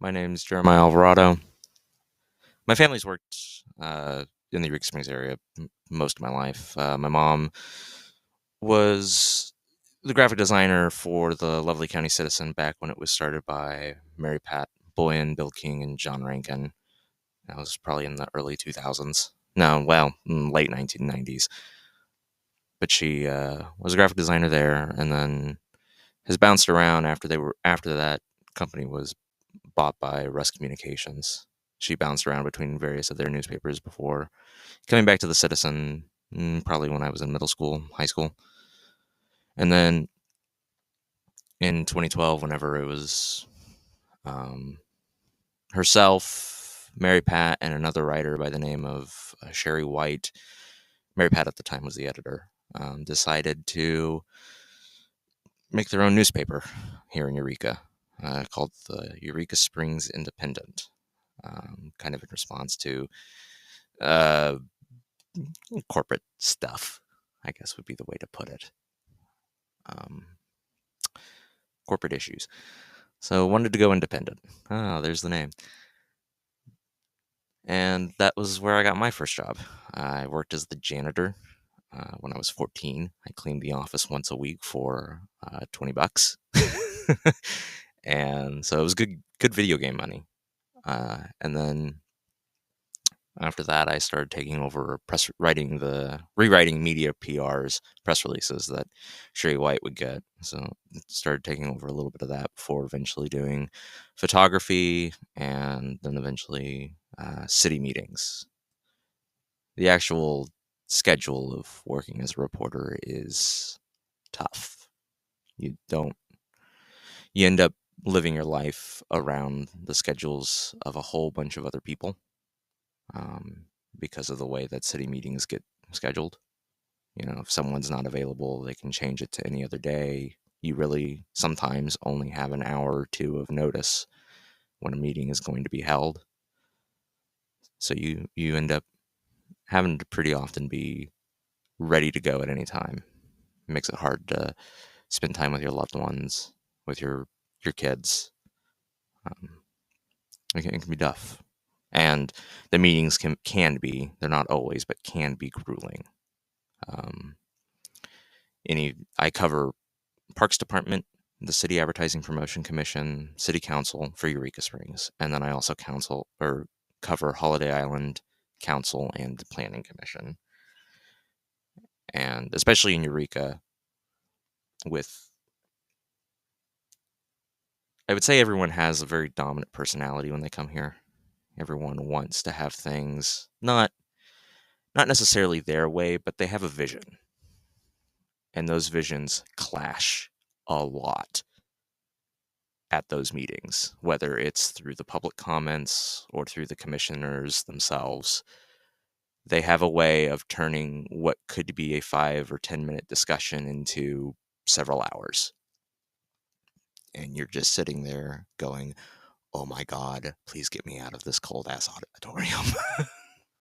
My name's Jeremiah Alvarado. My family's worked in the Eureka Springs area most of my life. My mom was the graphic designer for the Lovely County Citizen back when it was started by Mary Pat Boyan, Bill King, and John Rankin. That was probably in the early 2000s. No, well, late 1990s. But she was a graphic designer there, and then has bounced around after that company was bought by Russ Communications. She bounced around between various of their newspapers before coming back to the Citizen, probably when I was in middle school, high school. And then in 2012, whenever it was herself, Mary Pat, and another writer by the name of Sherry White, Mary Pat at the time was the editor, decided to make their own newspaper here in Eureka, called the Eureka Springs Independent, kind of in response to uh, corporate stuff, I guess would be the way to put it. Corporate issues. So wanted to go independent. Oh, there's the name. And that was where I got my first job. I worked as the janitor when I was 14. I cleaned the office once a week for $20. And so it was good video game money. And then after that, I started taking over rewriting media PRs, press releases that Sherry White would get. So started taking over a little bit of that before eventually doing photography and then eventually city meetings. The actual schedule of working as a reporter is tough. You end up living your life around the schedules of a whole bunch of other people. Because of the way that city meetings get scheduled. If someone's not available, they can change it to any other day. You really sometimes only have an hour or two of notice when a meeting is going to be held. So you end up having to pretty often be ready to go at any time. It makes it hard to spend time with your loved ones, with your kids. It can be tough. And the meetings can be, they're not always, but can be grueling. I cover Parks Department, the City Advertising Promotion Commission, City Council for Eureka Springs, and then I also cover Holiday Island Council and the Planning Commission. And especially in Eureka, I would say everyone has a very dominant personality when they come here. Everyone wants to have things not necessarily their way, but they have a vision. And those visions clash a lot at those meetings, whether it's through the public comments or through the commissioners themselves. They have a way of turning what could be a 5 or 10-minute discussion into several hours. And you're just sitting there going, oh my God, please get me out of this cold ass auditorium.